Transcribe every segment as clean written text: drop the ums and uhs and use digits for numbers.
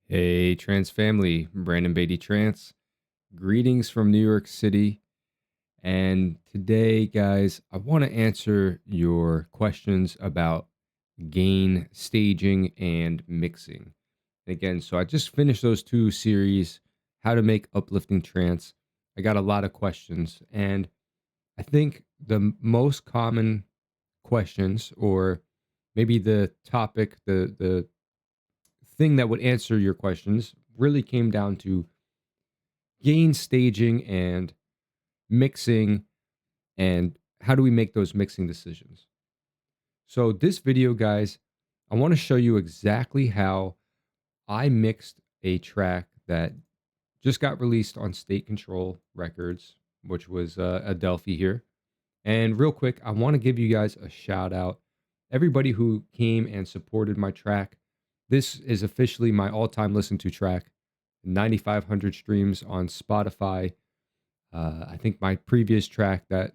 Hey, Trance family, Brandon Beatty Trance. Greetings from New York City. And today, guys, I want to answer your questions about gain staging and mixing. Again, so I just finished those two series, how to make uplifting trance. I got a lot of questions, and I think the most common questions, or maybe the topic, the thing that would answer your questions really came down to gain staging and mixing, and how do we make those mixing decisions. So this video, guys, I want to show you exactly how I mixed a track that just got released on State Control Records, which was Adelphi here. And real quick, I want to give you guys a shout out. Everybody who came and supported my track. This is officially my all-time listen to track. 9,500 streams on Spotify. I think my previous track that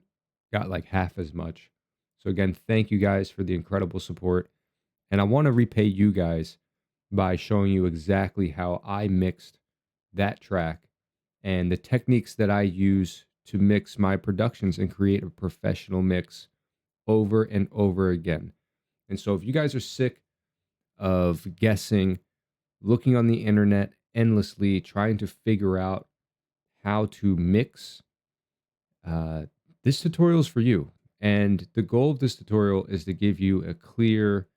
got like half as much. So again, thank you guys for the incredible support. And I want to repay you guys by showing you exactly how I mixed that track and the techniques that I use to mix my productions and create a professional mix over and over again. And so if you guys are sick of guessing, looking on the internet endlessly, trying to figure out how to mix, uh, this tutorial is for you. And the goal of this tutorial is to give you a clear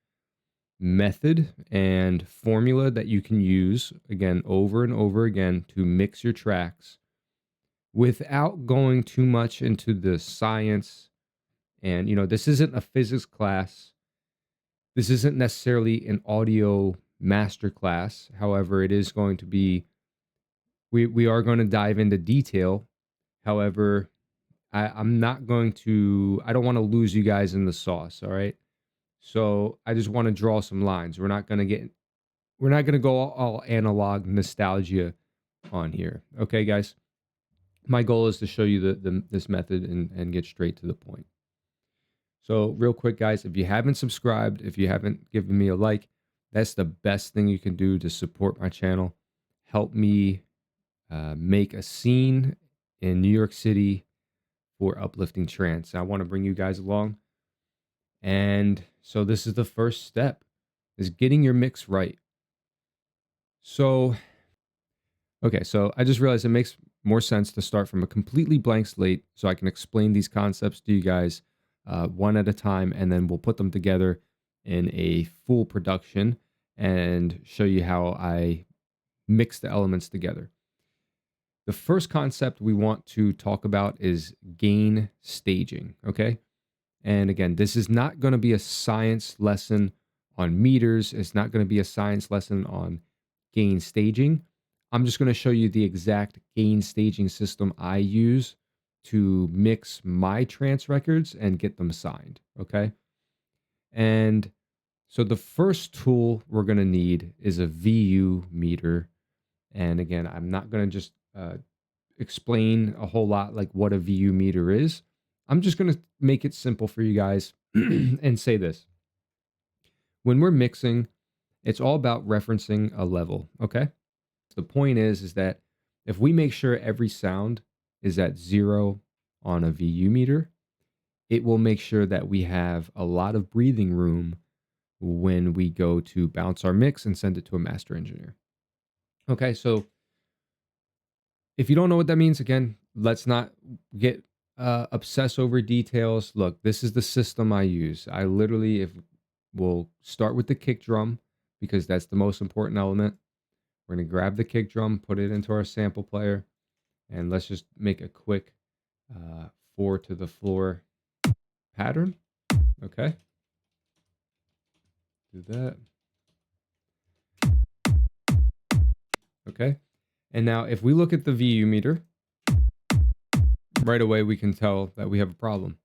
method and formula that you can use, again, over and over again, to mix your tracks without going too much into the science. And, this isn't a physics class. This isn't necessarily an audio master class. However, it is going to be, we are going to dive into detail. However, I'm not going to, I don't want to lose you guys in the sauce. All right. So I just want to draw some lines. We're not going to go all analog nostalgia on here. Okay, guys. My goal is to show you this method and get straight to the point. So real quick, guys, if you haven't subscribed, if you haven't given me a like, that's the best thing you can do to support my channel. Help me make a scene in New York City for uplifting trance. I want to bring you guys along. And so this is the first step, is getting your mix right. So, okay, so I just realized it makes more sense to start from a completely blank slate so I can explain these concepts to you guys one at a time, and then we'll put them together in a full production and show you how I mix the elements together. The first concept we want to talk about is gain staging, okay? And again, this is not going to be a science lesson on meters. It's not going to be a science lesson on gain staging. I'm just going to show you the exact gain staging system I use to mix my trance records and get them signed, okay? And so the first tool we're going to need is a VU meter. And again, I'm not going to just explain a whole lot like what a VU meter is. I'm just going to make it simple for you guys and say this. When we're mixing, it's all about referencing a level, okay? The point is that if we make sure every sound is at 0 on a VU meter, it will make sure that we have a lot of breathing room when we go to bounce our mix and send it to a master engineer. Okay, so if you don't know what that means, again, let's not get obsess over details. Look, this is the system I use. I literally, we'll start with the kick drum because that's the most important element. We're going to grab the kick drum, put it into our sample player, and let's just make a quick 4 to the floor pattern. Okay. Do that. Okay. And now if we look at the VU meter, right away we can tell that we have a problem.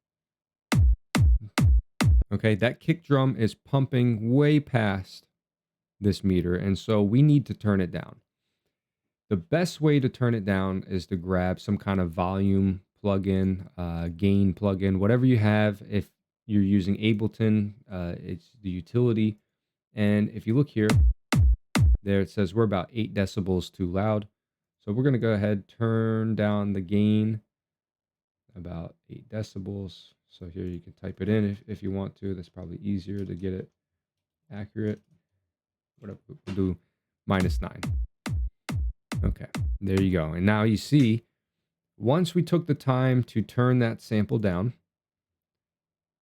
Okay, that kick drum is pumping way past this meter, and so we need to turn it down. The best way to turn it down is to grab some kind of volume plugin, gain plugin, whatever you have. If you're using Ableton, it's the utility. And if you look here, There it says we're about 8 decibels too loud. So we're going to go ahead, turn down the gain about 8 decibels. So here you can type it in if you want to. That's probably easier to get it accurate. Whatever, we'll do -9. Okay, there you go. And now you see, once we took the time to turn that sample down,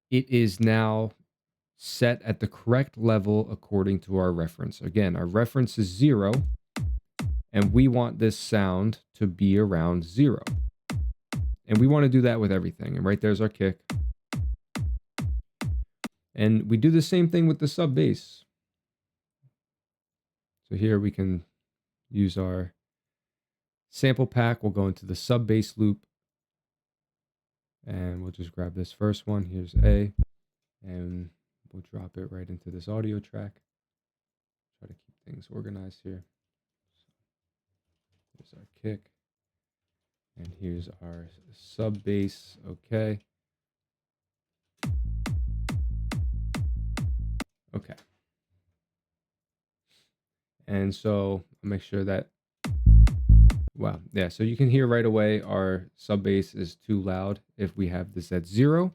it is now set at the correct level according to our reference. Again, our reference is 0, and we want this sound to be around 0. And we want to do that with everything. And right there's our kick. And we do the same thing with the sub bass. So here we can use our sample pack. We'll go into the sub bass loop. And we'll just grab this first one. Here's A. And we'll drop it right into this audio track. Try to keep things organized here. Here's our kick. And here's our sub bass. Okay. Okay. And so I'll make sure that, wow, yeah, so you can hear right away our sub bass is too loud if we have this at 0.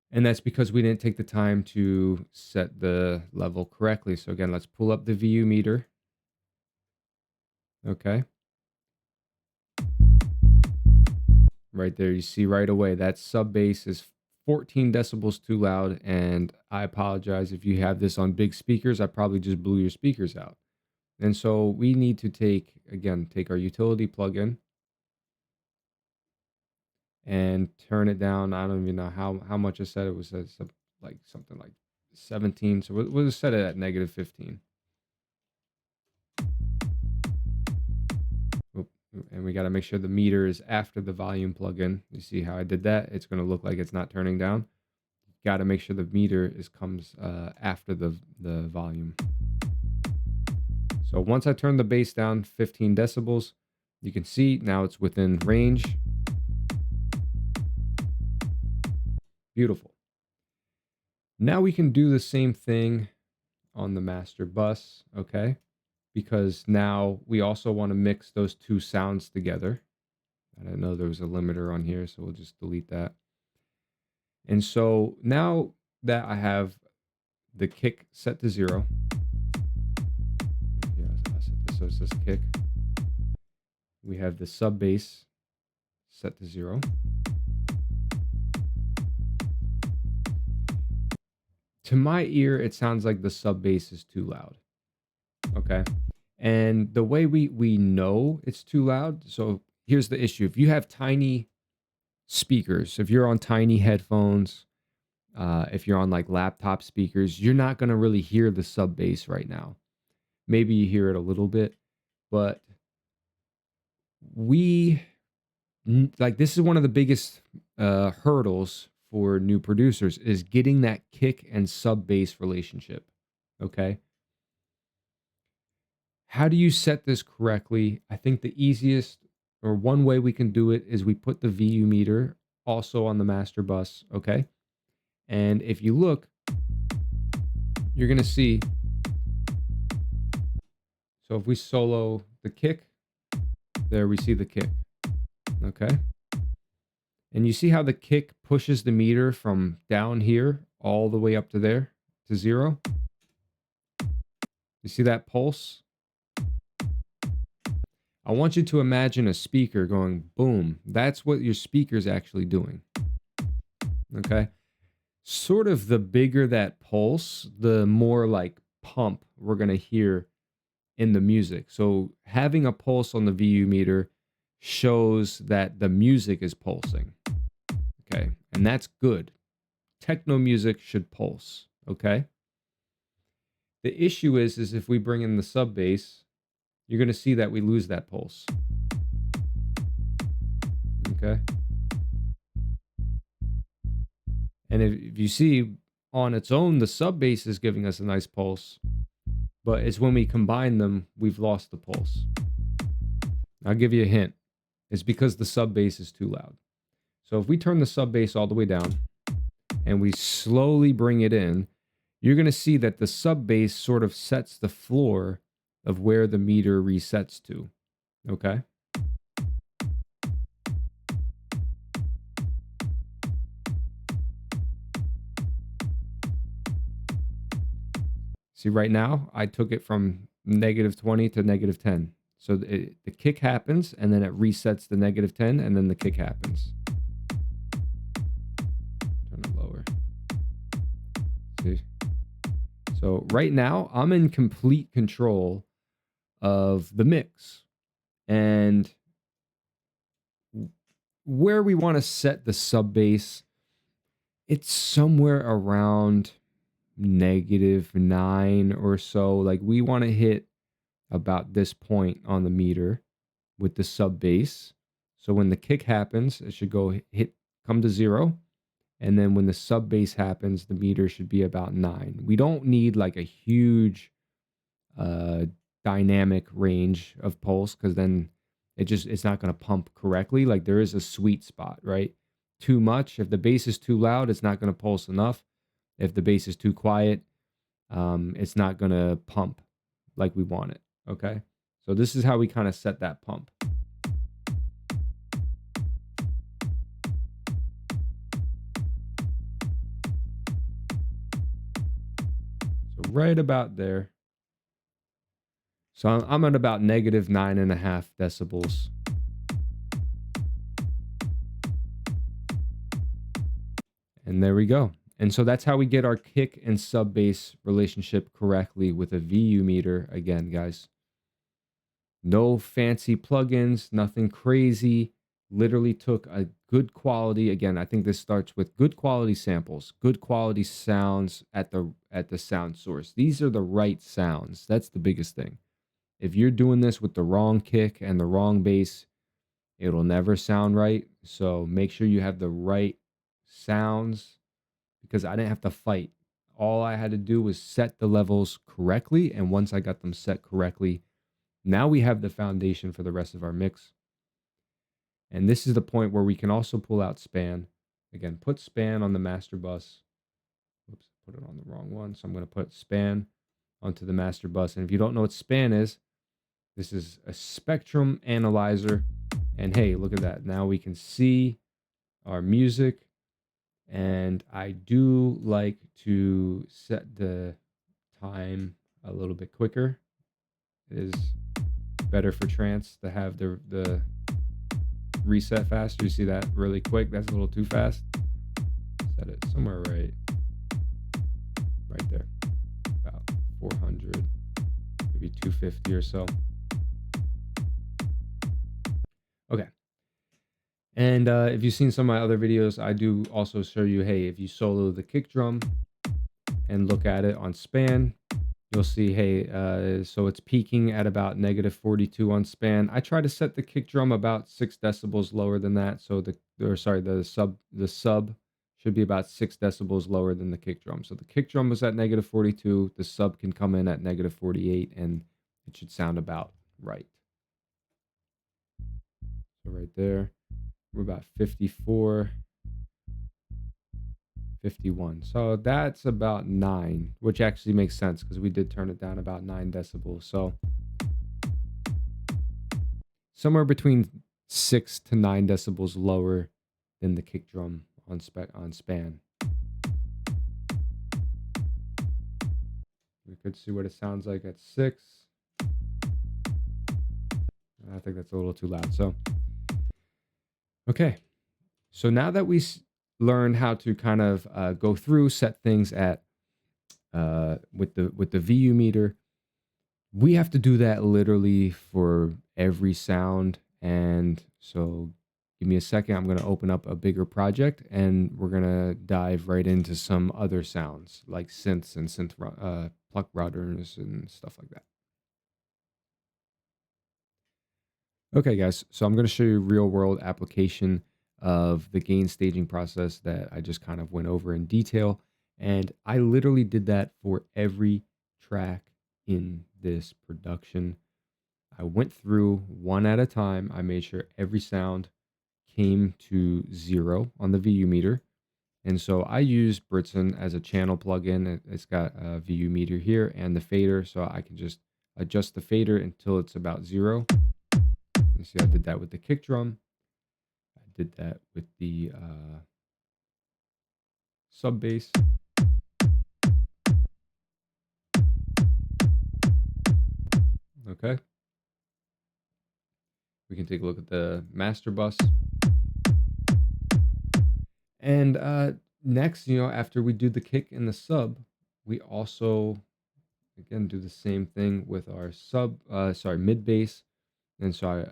And that's because we didn't take the time to set the level correctly. So again, let's pull up the VU meter. Okay. Right there, you see right away that sub bass is 14 decibels too loud. And I apologize if you have this on big speakers. I probably just blew your speakers out. And so we need to take our utility plugin and turn it down. I don't even know how much I said it was, like something like 17. So we'll just set it at -15. And we got to make sure the meter is after the volume plugin. You see how I did that? It's going to look like it's not turning down. Got to make sure the meter comes after the volume. So once I turn the bass down 15 decibels, you can see now it's within range. Beautiful. Now we can do the same thing on the master bus, okay? Because now we also want to mix those two sounds together. I didn't know there was a limiter on here, so we'll just delete that. And so now that I have the kick set to 0, here I'll set this so it says kick. We have the sub bass set to 0. To my ear, it sounds like the sub bass is too loud. Okay. And the way we know it's too loud, so here's the issue. If you have tiny speakers, if you're on tiny headphones, if you're on like laptop speakers, you're not going to really hear the sub bass right now. Maybe you hear it a little bit, but this is one of the biggest hurdles for new producers is getting that kick and sub bass relationship. Okay. How do you set this correctly? I think the easiest, or one way we can do it, is we put the VU meter also on the master bus, okay? And if you look, you're going to see, so if we solo the kick, there we see the kick, okay? And you see how the kick pushes the meter from down here all the way up to there, to 0? You see that pulse? I want you to imagine a speaker going boom. That's what your speaker's actually doing. Okay? Sort of the bigger that pulse, the more like pump we're going to hear in the music. So having a pulse on the VU meter shows that the music is pulsing. Okay? And that's good. Techno music should pulse. Okay? The issue is if we bring in the sub bass, you're going to see that we lose that pulse. Okay. And if you see on its own, the sub bass is giving us a nice pulse, but it's when we combine them, we've lost the pulse. I'll give you a hint. It's because the sub bass is too loud. So if we turn the sub bass all the way down and we slowly bring it in, you're going to see that the sub bass sort of sets the floor of where the meter resets to. Okay. See, right now, I took it from -20 to -10. So the kick happens, and then it resets the -10, and then the kick happens. Turn it lower. See? So right now, I'm in complete control of the mix. And where we want to set the sub bass, it's somewhere around -9 or so. Like, we want to hit about this point on the meter with the sub bass. So when the kick happens, it should come to 0. And then when the sub bass happens, the meter should be about 9. We don't need like a huge uh, dynamic range of pulse, because then it's not going to pump correctly. Like, there is a sweet spot, right? Too much. If the bass is too loud, it's not going to pulse enough. If the bass is too quiet, it's not going to pump like we want it. Okay. So this is how we kind of set that pump. So right about there. So I'm at about -9.5 decibels. And there we go. And so that's how we get our kick and sub bass relationship correctly with a VU meter. Again, guys, no fancy plugins, nothing crazy. Literally took a good quality. Again, I think this starts with good quality samples, good quality sounds at the sound source. These are the right sounds. That's the biggest thing. If you're doing this with the wrong kick and the wrong bass, it'll never sound right. So make sure you have the right sounds, because I didn't have to fight. All I had to do was set the levels correctly. And once I got them set correctly, now we have the foundation for the rest of our mix. And this is the point where we can also pull out span. Again, put span on the master bus. Oops, put it on the wrong one. So I'm going to put span onto the master bus. And if you don't know what span is, this is a spectrum analyzer. And hey, look at that. Now we can see our music. And I do like to set the time a little bit quicker. It is better for trance to have the reset faster. You see that really quick? That's a little too fast. Set it somewhere right there, about 400, maybe 250 or so. Okay. And if you've seen some of my other videos, I do also show you, hey, if you solo the kick drum and look at it on span, you'll see, hey, so it's peaking at about -42 on span. I try to set the kick drum about 6 decibels lower than that. So the sub should be about 6 decibels lower than the kick drum. So the kick drum was at -42. The sub can come in at -48, and it should sound about right. So right there, we're about 54. 51. So that's about 9, which actually makes sense because we did turn it down about 9 decibels. So somewhere between 6 to 9 decibels lower than the kick drum on span. We could see what it sounds like at 6. I think that's a little too loud. So, okay. So now that we learn how to kind of go through, set things at with the VU meter, we have to do that literally for every sound. And so give me a second. I'm going to open up a bigger project, and we're going to dive right into some other sounds like synths and synth pluck routers and stuff like that. Okay, guys. So I'm going to show you a real world application of the gain staging process that I just kind of went over in detail. And I literally did that for every track in this production. I went through one at a time. I made sure every sound came to 0 on the VU meter. And so I use Britson as a channel plugin. It's got a VU meter here and the fader, so I can just adjust the fader until it's about 0. You see, I did that with the kick drum. I did that with the sub bass. Okay. We can take a look at the master bus. And next, after we do the kick and the sub, we also, again, do the same thing with our mid bass. And so I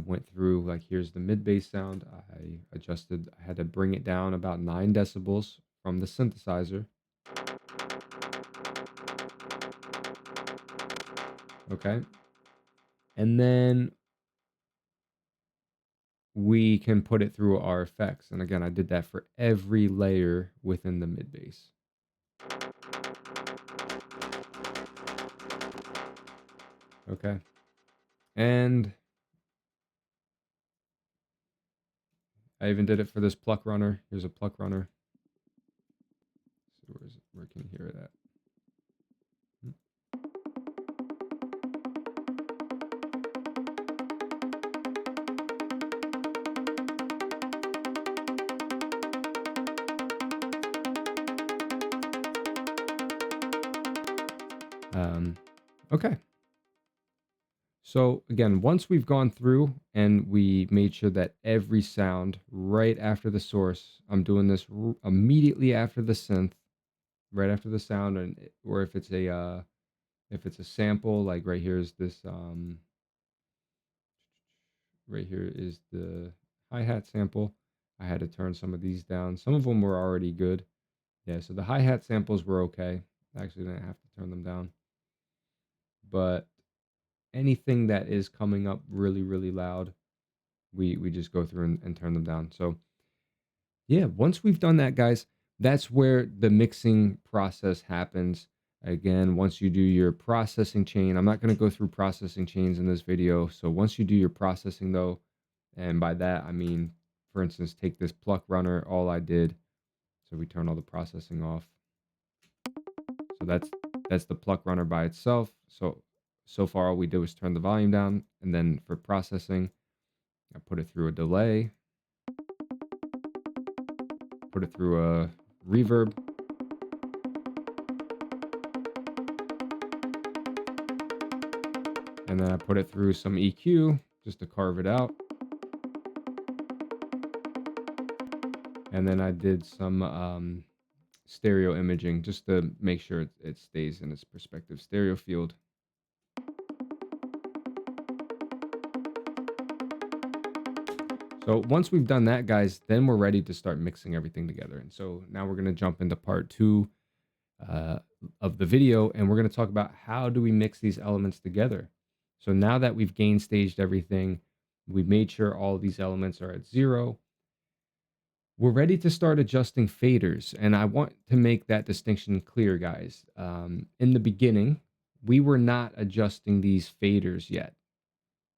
went through, like, here's the mid bass sound. I had to bring it down about 9 decibels from the synthesizer. Okay. And then we can put it through our effects. And again, I did that for every layer within the mid bass. Okay. And I even did it for this pluck runner. Here's a pluck runner. So where is it? Where can you hear it at? Okay. So again, once we've gone through and we made sure that every sound right after the source, I'm doing this immediately after the synth, right after the sound, or if it's a sample, like right here is this right here is the hi-hat sample. I had to turn some of these down. Some of them were already good. Yeah, so the hi-hat samples were okay. I actually didn't have to turn them down. But anything that is coming up really, really loud, we just go through and turn them down. So yeah, once we've done that, guys, that's where the mixing process happens. Again, once you do your processing chain, I'm not going to go through processing chains in this video. So once you do your processing though, and by that I mean, for instance, take this pluck runner, all I did, so we turn all the processing off. So that's the pluck runner by itself. So far all we did was turn the volume down, and then for processing, I put it through a delay, put it through a reverb, and then I put it through some EQ just to carve it out. And then I did some stereo imaging just to make sure it stays in its perspective stereo field. So once we've done that, guys, then we're ready to start mixing everything together. And so now we're going to jump into part 2 of the video, and we're going to talk about how do we mix these elements together. So now that we've gain staged everything, we've made sure all these elements are at 0. We're ready to start adjusting faders, and I want to make that distinction clear, guys. In the beginning, we were not adjusting these faders yet,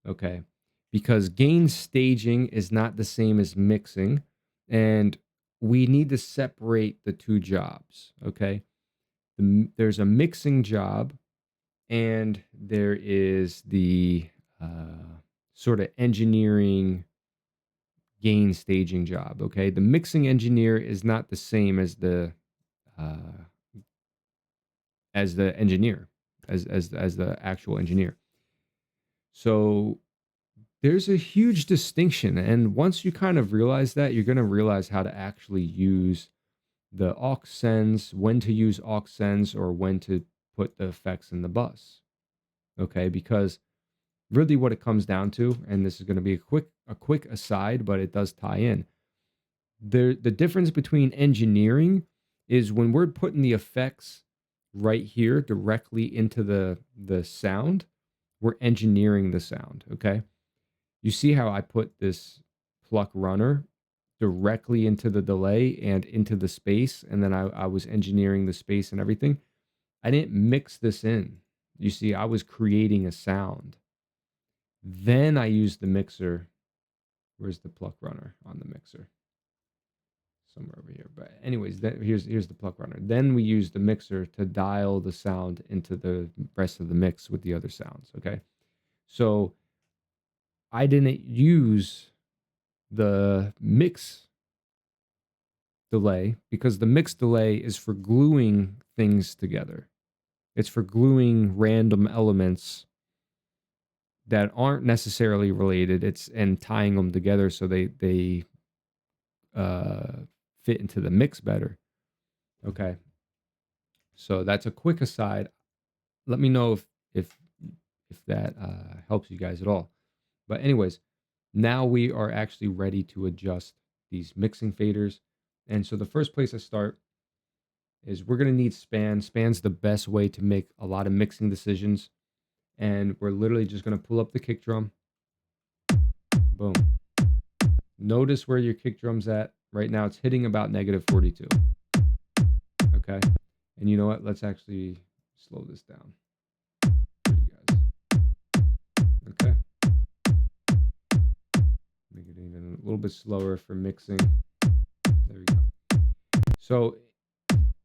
okay? Because gain staging is not the same as mixing, and we need to separate the two jobs, okay? There's a mixing job, and there is the sort of engineering gain staging job. Okay, the mixing engineer is not the same uh, as the engineer, as the actual engineer. So there's a huge distinction, and once you kind of realize that, you're going to realize how to actually use the aux sends, when to use aux sends, or when to put the effects in the bus. Okay, because really what it comes down to, and this is going to be a quick aside, but it does tie in. The difference between engineering is when we're putting the effects right here directly into the sound, we're engineering the sound, okay? You see how I put this pluck runner directly into the delay and into the space, and then I was engineering the space and everything. I didn't mix this in. You see, I was creating a sound. Then I used the mixer. Where's the pluck runner on the mixer? somewhere over here. But anyways, here's the pluck runner. Then we use the mixer to dial the sound into the rest of the mix with the other sounds. Okay, so I didn't use the mix delay because the mix delay is for gluing things together. It's for gluing random elements that aren't necessarily related. And tying them together so they fit into the mix better. Okay. So that's a quick aside. Let me know if that helps you guys at all. But anyways, now we are actually ready to adjust these mixing faders. And so the first place I start is we're going to need span. Span's the best way to make a lot of mixing decisions. And we're literally just going to pull up the kick drum. Boom. Notice where your kick drum's at. Right now it's hitting about -42. Okay. And you know what? Let's actually slow this down for you guys. Okay. Make it even a little bit slower for mixing. There we go. So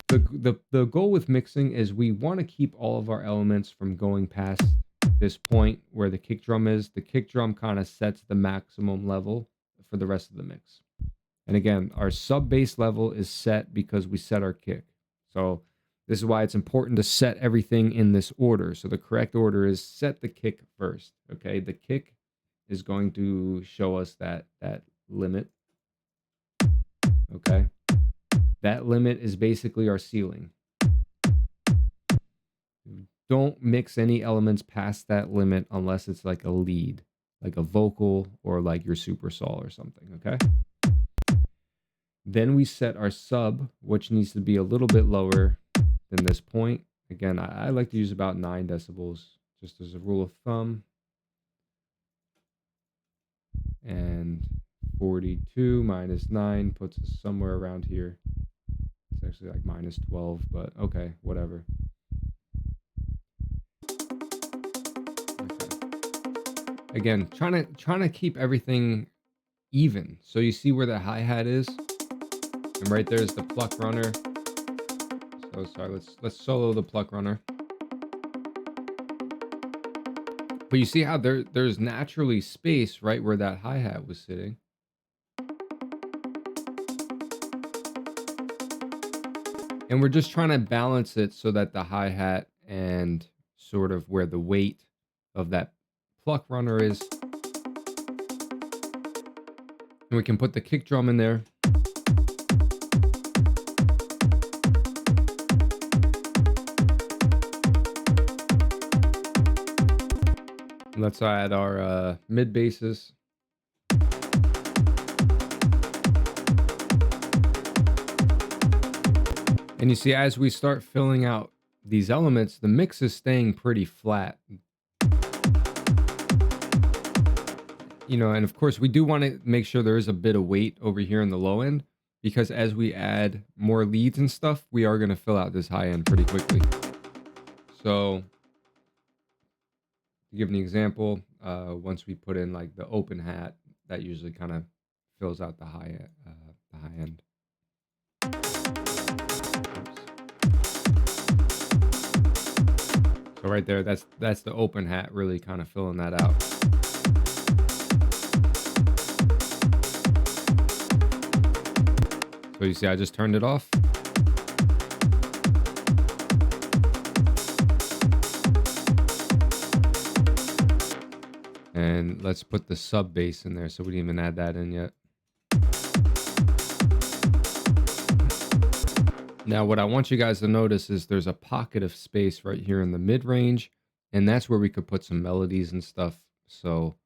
the goal with mixing is we want to keep all of our elements from going past this point where the kick drum is. The kick drum kind of sets the maximum level for the rest of the mix. And again, our sub bass level is set because we set our kick. So this is why it's important to set everything in this order. So the correct order is set the kick first. Okay, the kick is going to show us that limit. Okay, that limit is basically our ceiling. Don't mix any elements past that limit unless it's like a lead, like a vocal or like your super saw or something. Okay. Then we set our sub, which needs to be a little bit lower than this point. Again, I like to use about 9 decibels, just as a rule of thumb. And 42 minus 9 puts us somewhere around here. It's actually like -12, but okay, whatever. Okay. Again, trying to keep everything even. So you see where the hi-hat is? And right there's the pluck runner. So sorry, let's solo the pluck runner. But you see how there's naturally space right where that hi-hat was sitting. And we're just trying to balance it so that the hi-hat and sort of where the weight of that pluck runner is. And we can put the kick drum in there. Let's add our mid basses. And you see, as we start filling out these elements, the mix is staying pretty flat. You know, and of course, we do want to make sure there is a bit of weight over here in the low end, because as we add more leads and stuff, we are going to fill out this high end pretty quickly. So, to give an example, once we put in like the open hat, that usually kind of fills out the high end. So right there, that's the open hat really kind of filling that out. So you see, I just turned it off. And let's put the sub bass in there. So we didn't even add that in yet. Now, what I want you guys to notice is there's a pocket of space right here in the mid range, and that's where we could put some melodies and stuff. So,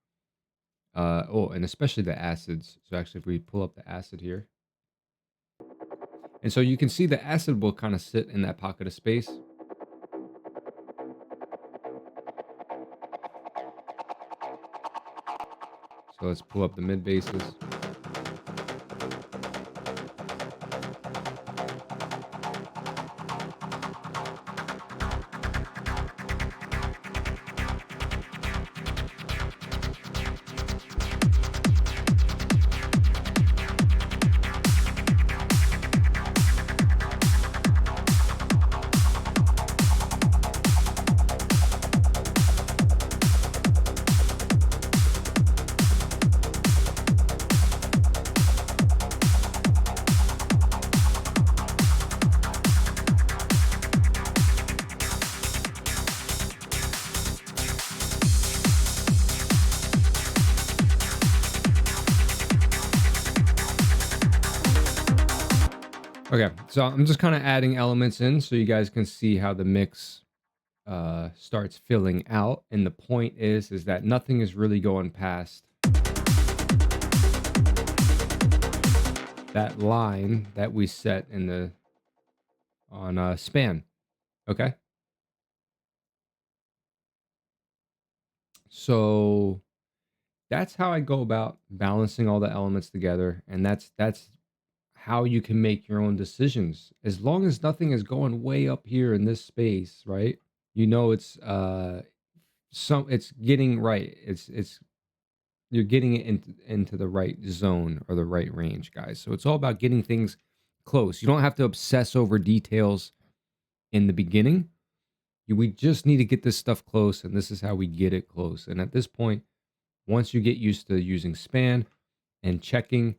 and especially the acids. So actually, if we pull up the acid here, and so you can see the acid will kind of sit in that pocket of space. So let's pull up the mid basses. Okay, so I'm just kind of adding elements in so you guys can see how the mix starts filling out. And the point is that nothing is really going past that line that we set in the on span. Okay, so that's how I go about balancing all the elements together, and that's how you can make your own decisions. As long as nothing is going way up here in this space, right? You know, it's getting right. It's you're getting it into the right zone or the right range, guys. So it's all about getting things close. You don't have to obsess over details in the beginning. We just need to get this stuff close, and this is how we get it close. And at this point, once you get used to using span and checking,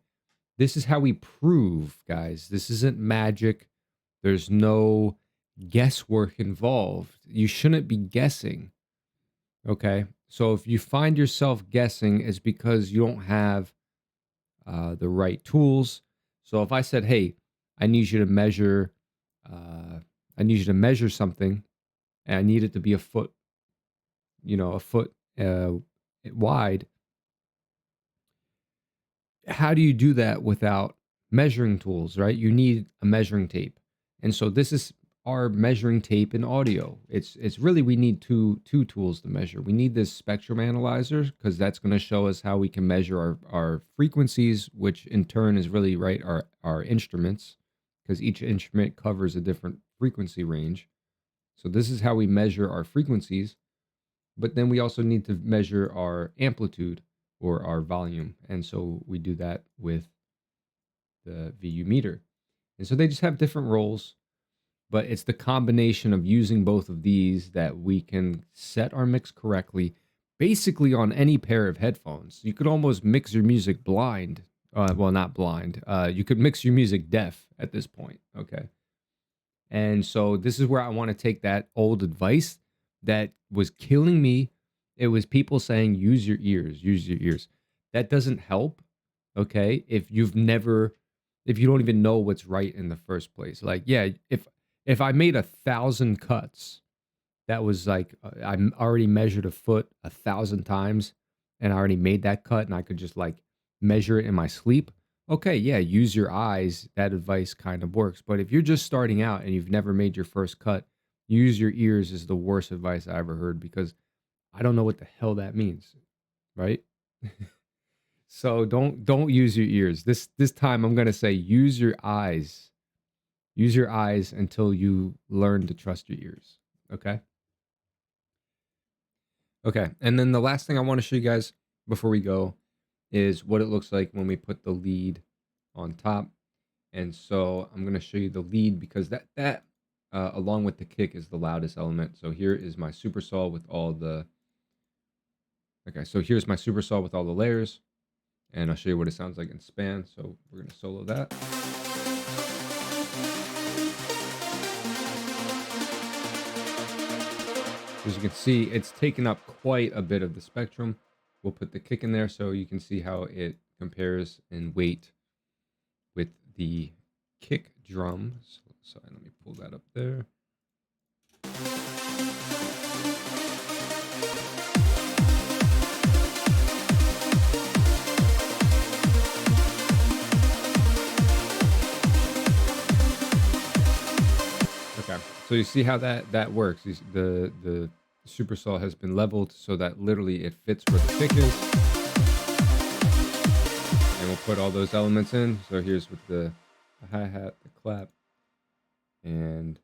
this is how we prove, guys. This isn't magic. There's no guesswork involved. You shouldn't be guessing. Okay. So if you find yourself guessing, it's because you don't have the right tools. So if I said, "Hey, I need you to measure, I need you to measure something, and I need it to be a foot, a foot wide," how do you do that without measuring tools, right? You need a measuring tape. And so this is our measuring tape in audio. It's really we need two tools to measure. We need this spectrum analyzer because that's going to show us how we can measure our frequencies, which in turn is really right our instruments, because each instrument covers a different frequency range. So this is how we measure our frequencies, but then we also need to measure our amplitude or our volume. And so we do that with the VU meter. And so they just have different roles, but it's the combination of using both of these that we can set our mix correctly, basically on any pair of headphones. You could almost mix your music blind. Well, not blind. You could mix your music deaf at this point. Okay. And so this is where I want to take that old advice that was killing me. It was people saying, use your ears, use your ears. That doesn't help. Okay. If you don't even know what's right in the first place. Like, yeah, if I made 1,000 cuts, that was like, I already measured a foot 1,000 times and I already made that cut and I could just like measure it in my sleep. Okay, yeah, use your eyes. That advice kind of works. But if you're just starting out and you've never made your first cut, use your ears is the worst advice I ever heard because I don't know what the hell that means, right? So don't use your ears. This time I'm going to say use your eyes. Use your eyes until you learn to trust your ears, okay? Okay. And then the last thing I want to show you guys before we go is what it looks like when we put the lead on top. And so I'm going to show you the lead because that along with the kick is the loudest element. So here is my super saw with all the here's my super saw with all the layers, and I'll show you what it sounds like in span. So we're going to solo that. As you can see, it's taken up quite a bit of the spectrum. We'll put the kick in there so you can see how it compares in weight with the kick drums. So let me pull that up there. Okay, so you see how that works. The super saw has been leveled so that literally it fits where the kick is. And we'll put all those elements in. So here's with the hi-hat, the clap, and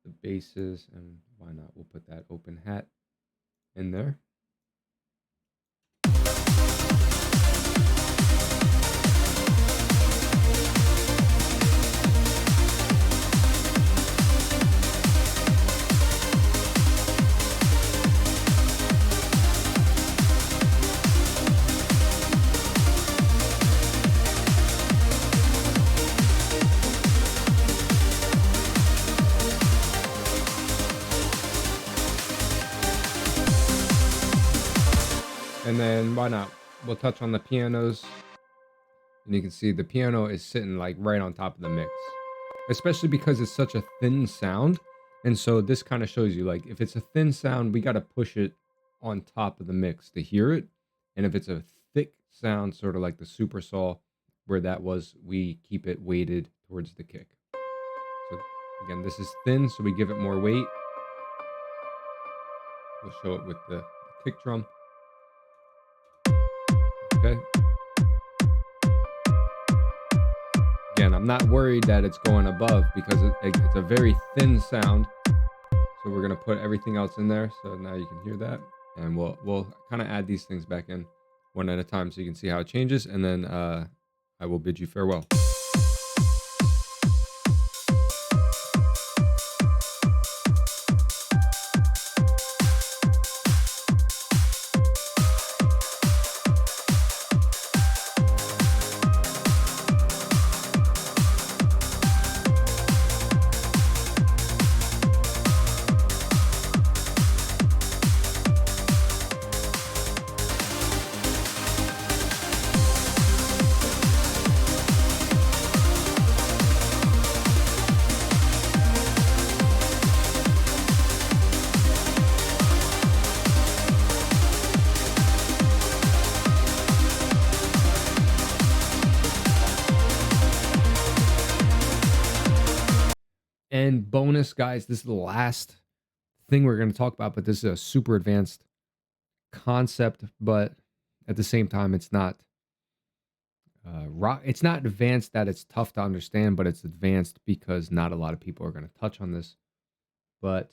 the basses, and why not? We'll put that open hat in there. And then why not? We'll touch on the pianos. And you can see the piano is sitting like right on top of the mix. especially because it's such a thin sound. And so this kind of shows you, like, if it's a thin sound, we got to push it on top of the mix to hear it. And if it's a thick sound, sort of like the super saw where that was, we keep it weighted towards the kick. So again, this is thin, so we give it more weight. We'll show it with the kick drum. Okay. Again, I'm not worried that it's going above because it's a very thin sound. So we're gonna put everything else in there. So now you can hear that, and we'll kind of add these things back in one at a time so you can see how it changes, and then I will bid you farewell. And bonus, guys, this is the last thing we're going to talk about, but this is a super advanced concept, but at the same time, it's not it's not advanced that it's tough to understand, but it's advanced because not a lot of people are going to touch on this. But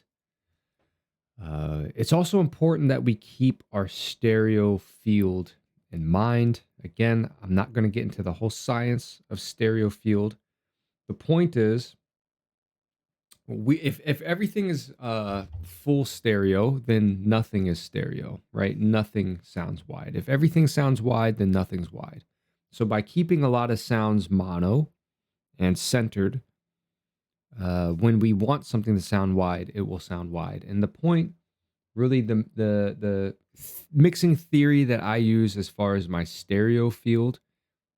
it's also important that we keep our stereo field in mind. Again, I'm not going to get into the whole science of stereo field. The point is, if everything is full stereo, then nothing is stereo, right? Nothing sounds wide. If everything sounds wide, then nothing's wide. So by keeping a lot of sounds mono and centered, when we want something to sound wide, it will sound wide. And the point, really, the mixing theory that I use as far as my stereo field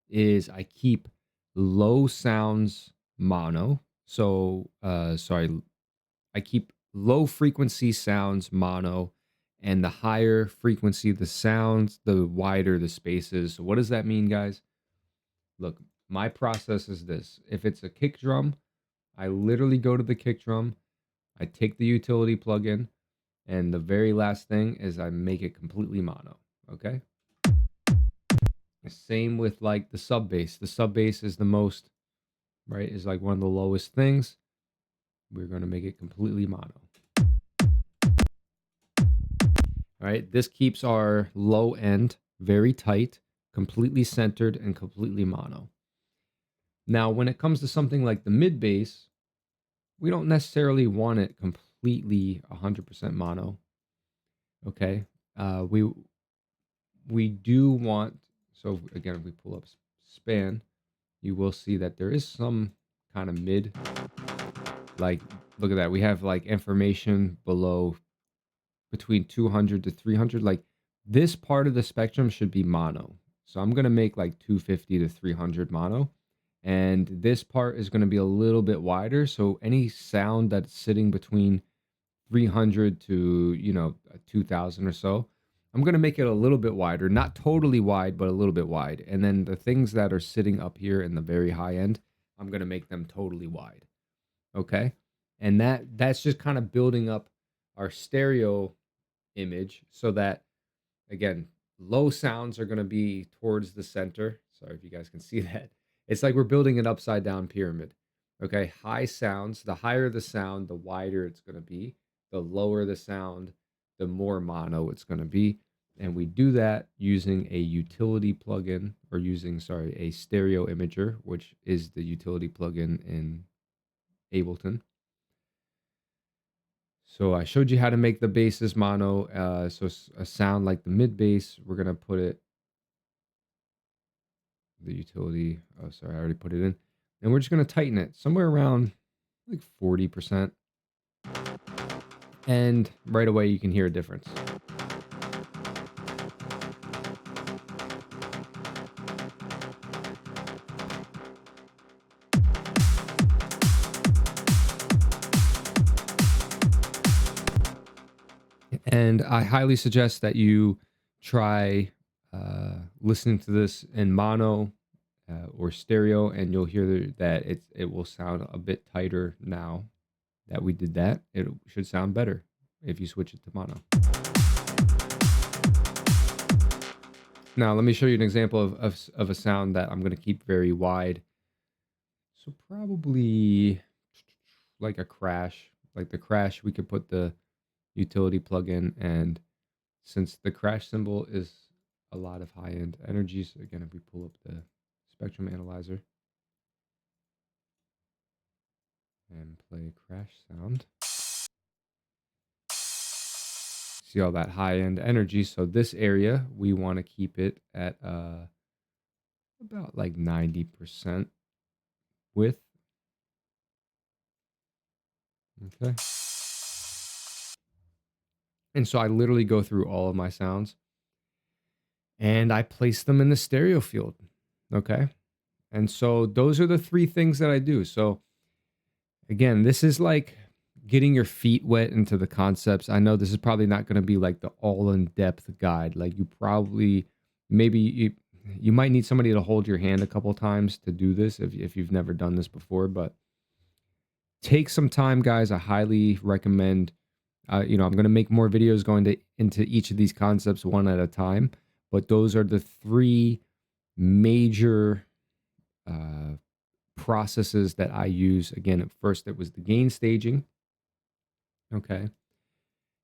is I keep low sounds mono. So, I keep low frequency sounds mono, and the higher frequency the sounds, the wider the spaces. So what does that mean, guys? Look, my process is this. If it's a kick drum, I literally go to the kick drum, I take the utility plug-in, and the very last thing is I make it completely mono, okay? Same with like the sub bass. The sub bass is the most, right, is like one of the lowest things. We're going to make it completely mono. All right, this keeps our low end very tight, completely centered, and completely mono. Now, when it comes to something like the mid bass, we don't necessarily want it completely 100% mono. Okay, we do want, so again, if we pull up span, you will see that there is some kind of mid, like, look at that. We have like information below between 200 to 300. Like, this part of the spectrum should be mono. So I'm going to make like 250 to 300 mono. And this part is going to be a little bit wider. So any sound that's sitting between 300 to, 2000 or so, I'm going to make it a little bit wider, not totally wide, but a little bit wide. And then the things that are sitting up here in the very high end, I'm going to make them totally wide. Okay. And that's just kind of building up our stereo image so that, again, low sounds are going to be towards the center. Sorry if you guys can see that. It's like we're building an upside down pyramid. Okay. High sounds, the higher the sound, the wider it's going to be. The lower the sound, the more mono it's going to be. And we do that using a utility plugin, or using, a stereo imager, which is the utility plugin in Ableton. So I showed you how to make the basses mono. So a sound like the mid bass, we're going to put it, the utility, oh, sorry, I already put it in. And we're just going to tighten it somewhere around like 40%. And right away you can hear a difference. And I highly suggest that you try listening to this in mono or stereo, and you'll hear that it will sound a bit tighter now that we did that. It should sound better if you switch it to mono. Now, let me show you an example of a sound that I'm going to keep very wide. So probably like a crash. Like the crash, we could put the utility plug in, and since the crash symbol is a lot of high-end energies, again, if we pull up the spectrum analyzer and play crash sound, see all that high-end energy. So this area, we want to keep it at about like 90% width. Okay. And so I literally go through all of my sounds and I place them in the stereo field. Okay. And so those are the three things that I do. So again, this is like getting your feet wet into the concepts. I know this is probably not going to be like the all in depth guide. Like you probably, maybe you might need somebody to hold your hand a couple times to do this if you've never done this before, but take some time, guys. I highly recommend. I'm going to make more videos going into each of these concepts one at a time, but those are the three major processes that I use. Again, at first it was the gain staging. Okay.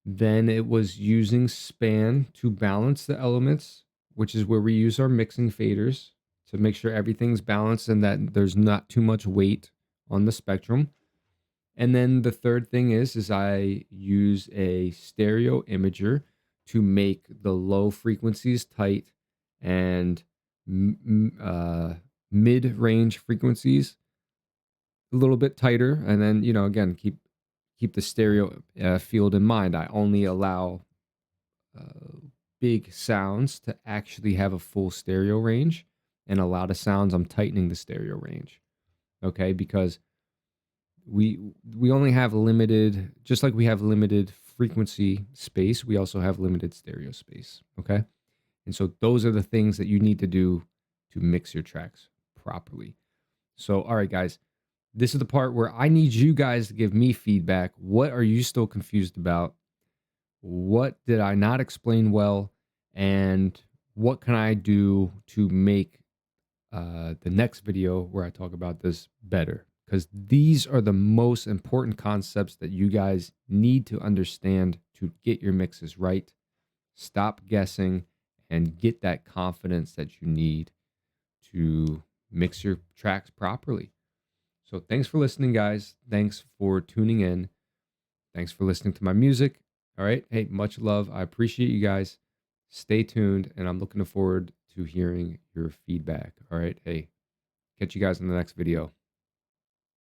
Then it was using span to balance the elements, which is where we use our mixing faders to make sure everything's balanced and that there's not too much weight on the spectrum. And then the third thing is I use a stereo imager to make the low frequencies tight and mid-range frequencies a little bit tighter. And then, again, keep the stereo field in mind. I only allow big sounds to actually have a full stereo range, and a lot of sounds I'm tightening the stereo range. Okay, because we only have limited, just like we have limited frequency space, we also have limited stereo space. Okay, and so those are the things that you need to do to mix your tracks properly. So all right, guys, this is the part where I need you guys to give me feedback. What are you still confused about? What did I not explain well? And what can I do to make the next video where I talk about this better? Because these are the most important concepts that you guys need to understand to get your mixes right. Stop guessing and get that confidence that you need to mix your tracks properly. So thanks for listening, guys. Thanks for tuning in. Thanks for listening to my music. All right. Hey, much love. I appreciate you guys. Stay tuned, and I'm looking forward to hearing your feedback. All right. Hey, catch you guys in the next video.